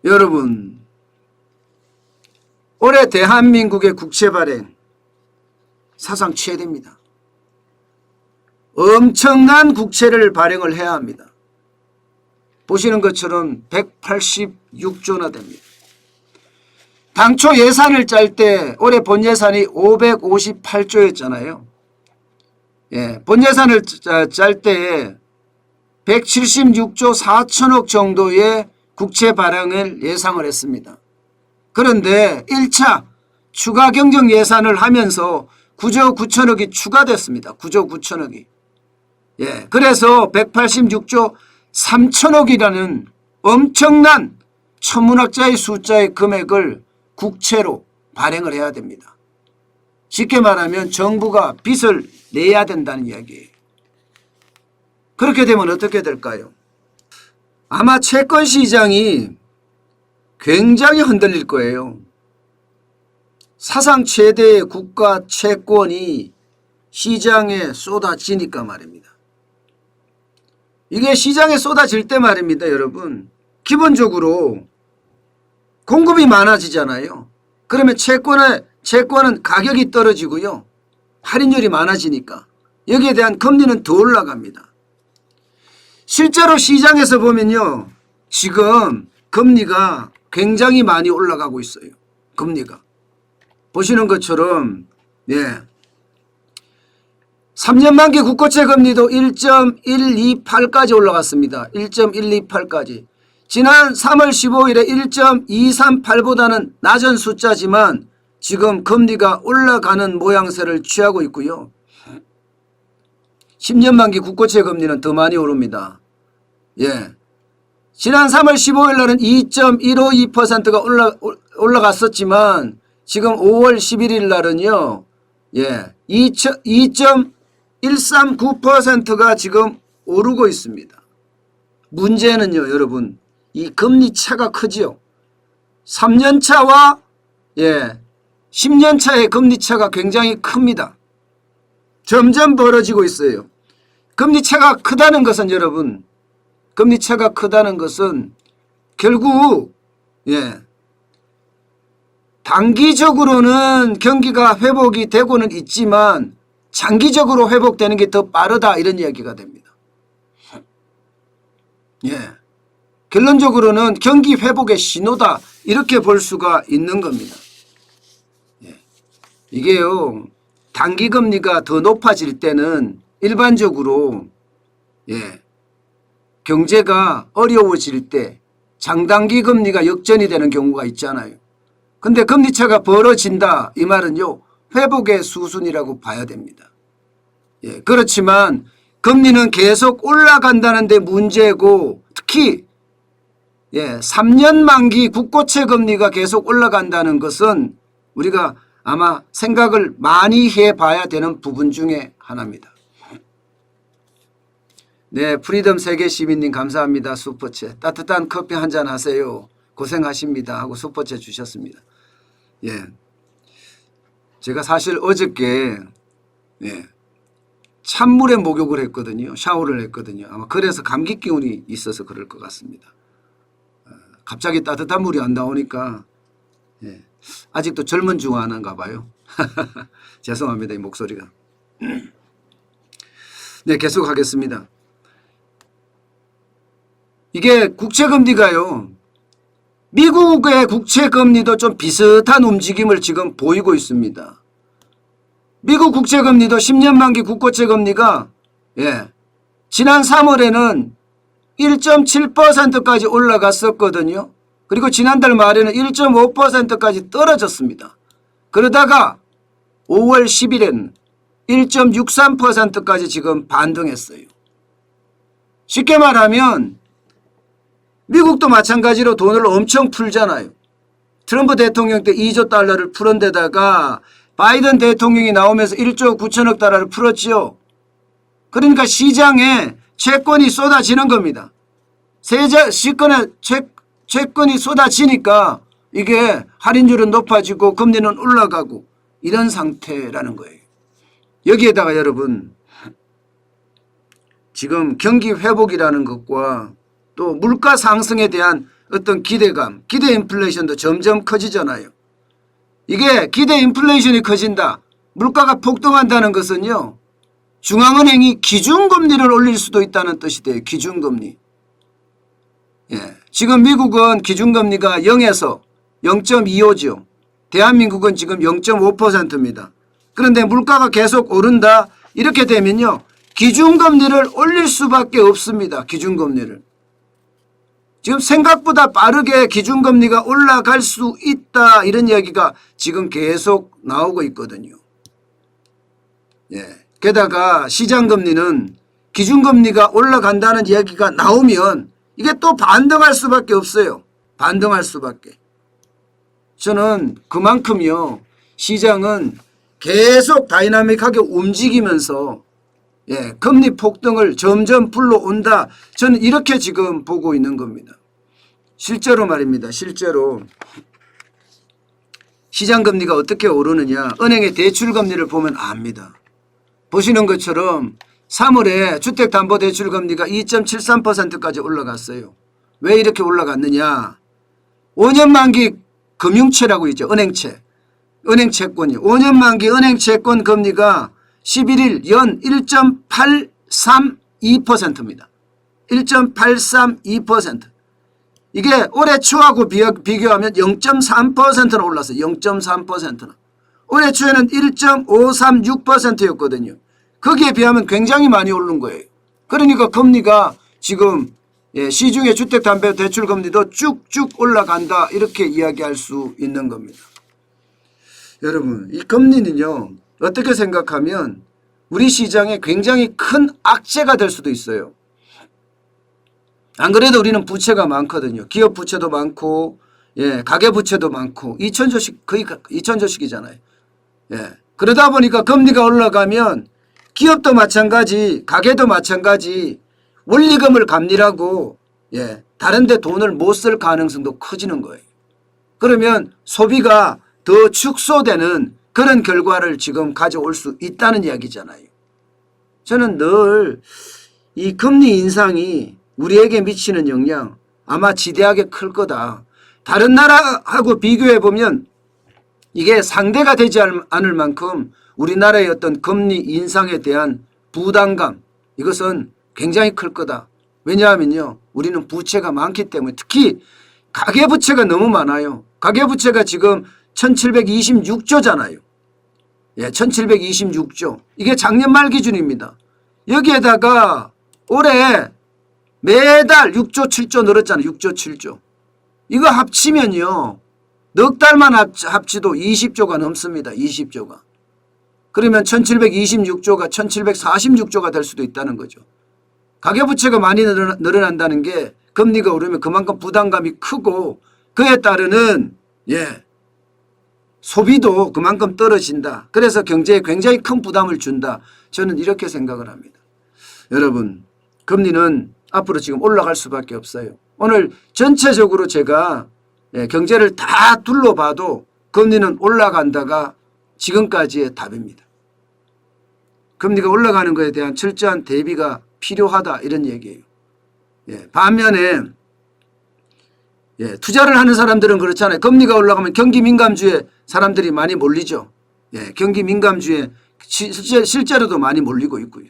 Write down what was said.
여러분, 올해 대한민국의 국채 발행 사상 최대입니다. 엄청난 국채를 발행을 해야 합니다. 보시는 것처럼 186조나 됩니다. 당초 예산을 짤 때 올해 본 예산이 558조였잖아요. 예, 본 예산을 짤 때 176조 4천억 정도의 국채 발행을 예상을 했습니다. 그런데 1차 추가 경정 예산을 하면서 9조 9천억이 추가됐습니다. 9조 9천억이. 예, 그래서 186조 3천억이라는 엄청난 천문학자의 숫자의 금액을 국채로 발행을 해야 됩니다. 쉽게 말하면 정부가 빚을 내야 된다는 이야기예요. 그렇게 되면 어떻게 될까요? 아마 채권 시장이 굉장히 흔들릴 거예요. 사상 최대의 국가 채권이 시장에 쏟아지니까 말입니다. 이게 시장에 쏟아질 때 말입니다, 여러분. 기본적으로 공급이 많아지잖아요. 그러면 채권은 가격이 떨어지고요. 할인율이 많아지니까 여기에 대한 금리는 더 올라갑니다. 실제로 시장에서 보면요, 지금 금리가 굉장히 많이 올라가고 있어요. 금리가. 보시는 것처럼, 예. 3년 만기 국고채 금리도 1.128까지 올라갔습니다. 1.128까지. 지난 3월 15일에 1.238보다는 낮은 숫자지만 지금 금리가 올라가는 모양새를 취하고 있고요. 10년 만기 국고채 금리는 더 많이 오릅니다. 예. 지난 3월 15일 날은 2.152%가 올라갔었지만 지금 5월 11일 날은요. 예. 2.139%가 지금 오르고 있습니다. 문제는요, 여러분. 이 금리 차가 크지요. 3년 차와 예. 10년 차의 금리 차가 굉장히 큽니다. 점점 벌어지고 있어요. 금리 차가 크다는 것은 여러분, 금리 차가 크다는 것은 결국 예. 단기적으로는 경기가 회복이 되고는 있지만 장기적으로 회복되는 게 더 빠르다 이런 이야기가 됩니다. 예. 결론적으로는 경기 회복의 신호다 이렇게 볼 수가 있는 겁니다. 예. 이게요. 단기 금리가 더 높아질 때는 일반적으로 예. 경제가 어려워질 때 장단기 금리가 역전이 되는 경우가 있잖아요. 근데 금리차가 벌어진다 이 말은요. 회복의 수순이라고 봐야 됩니다. 예, 그렇지만 금리는 계속 올라간다는 데 문제고 특히 예, 3년 만기 국고채 금리가 계속 올라간다는 것은 우리가 아마 생각을 많이 해봐야 되는 부분 중에 하나입니다. 네, 프리덤 세계 시민님 감사합니다. 슈퍼챗. 따뜻한 커피 한잔 하세요. 고생하십니다 하고 슈퍼챗 주셨습니다. 예, 제가 사실 어저께 예, 찬물에 목욕을 했거든요. 샤워를 했거든요. 아마 그래서 감기 기운이 있어서 그럴 것 같습니다. 갑자기 따뜻한 물이 안 나오니까 예, 아직도 젊은 중 하나인가 봐요. 죄송합니다. 이 목소리가. 네, 계속하겠습니다. 이게 국채금리가요. 미국의 국채금리도 좀 비슷한 움직임을 지금 보이고 있습니다. 미국 국채금리도 10년 만기 국고채금리가 예, 지난 3월에는 1.7%까지 올라갔었거든요. 그리고 지난달 말에는 1.5%까지 떨어졌습니다. 그러다가 5월 10일에는 1.63%까지 지금 반등했어요. 쉽게 말하면 미국도 마찬가지로 돈을 엄청 풀잖아요. 트럼프 대통령 때 2조 달러를 풀은 데다가 바이든 대통령이 나오면서 1조 9천억 달러를 풀었지요. 그러니까 시장에 채권이 쏟아지는 겁니다. 채권이 쏟아지니까 이게 할인율은 높아지고 금리는 올라가고 이런 상태라는 거예요. 여기에다가 여러분 지금 경기 회복이라는 것과 또 물가 상승에 대한 어떤 기대감, 기대 인플레이션도 점점 커지잖아요. 이게 기대 인플레이션이 커진다. 물가가 폭등한다는 것은요. 중앙은행이 기준금리를 올릴 수도 있다는 뜻이 돼요. 기준금리. 예. 지금 미국은 기준금리가 0에서 0.25죠. 대한민국은 지금 0.5%입니다. 그런데 물가가 계속 오른다. 이렇게 되면요. 기준금리를 올릴 수밖에 없습니다. 기준금리를. 지금 생각보다 빠르게 기준금리가 올라갈 수 있다. 이런 이야기가 지금 계속 나오고 있거든요. 예. 게다가 시장금리는 기준금리가 올라간다는 이야기가 나오면 이게 또 반등할 수밖에 없어요. 반등할 수밖에. 저는 그만큼요. 시장은 계속 다이나믹하게 움직이면서 예, 금리 폭등을 점점 불러온다. 저는 이렇게 지금 보고 있는 겁니다. 실제로 말입니다. 실제로 시장금리가 어떻게 오르느냐. 은행의 대출금리를 보면 압니다. 보시는 것처럼 3월에 주택담보대출금리가 2.73%까지 올라갔어요. 왜 이렇게 올라갔느냐. 5년 만기 금융채라고 있죠. 은행채. 은행채권이요. 5년 만기 은행채권 금리가 11일 연 1.832%입니다. 1.832%. 이게 올해 초하고 비교하면 0.3%는 올랐어요. 0.3%는. 올해 초에는 1.536%였거든요. 거기에 비하면 굉장히 많이 오른 거예요. 그러니까 금리가 지금 시중의 주택담보대출 금리도 쭉쭉 올라간다. 이렇게 이야기할 수 있는 겁니다. 여러분 이 금리는요. 어떻게 생각하면 우리 시장에 굉장히 큰 악재가 될 수도 있어요. 안 그래도 우리는 부채가 많거든요. 기업 부채도 많고 가계 부채도 많고 2천조씩 거의 2천조씩이잖아요. 그러다 보니까 금리가 올라가면 기업도 마찬가지 가계도 마찬가지 원리금을 갚느라고 다른 데 돈을 못 쓸 가능성도 커지는 거예요. 그러면 소비가 더 축소되는 그런 결과를 지금 가져올 수 있다는 이야기잖아요. 저는 늘 이 금리 인상이 우리에게 미치는 영향 아마 지대하게 클 거다. 다른 나라하고 비교해 보면 이게 상대가 되지 않을 만큼 우리나라의 어떤 금리 인상에 대한 부담감 이것은 굉장히 클 거다. 왜냐하면요. 우리는 부채가 많기 때문에 특히 가계부채가 너무 많아요. 가계부채가 지금 1726조잖아요. 1726조. 이게 작년 말 기준입니다. 여기에다가 올해 매달 6조 7조 늘었잖아요. 6조 7조. 이거 합치면요. 넉 달만 합치도 20조가 넘습니다. 20조가. 그러면 1726조가 1746조가 될 수도 있다는 거죠. 가계부채가 많이 늘어난다는 게 금리가 오르면 그만큼 부담감이 크고 그에 따르는 소비도 그만큼 떨어진다. 그래서 경제에 굉장히 큰 부담을 준다. 저는 이렇게 생각을 합니다. 여러분 금리는 앞으로 지금 올라갈 수밖에 없어요. 오늘 전체적으로 제가 경제를 다 둘러봐도 금리는 올라간다가 지금까지의 답입니다. 금리가 올라가는 것에 대한 철저한 대비가 필요하다 이런 얘기예요. 반면에 투자를 하는 사람들은 그렇잖아요. 금리가 올라가면 경기 민감주에 사람들이 많이 몰리죠. 경기 민감주에 실제로도 많이 몰리고 있고요.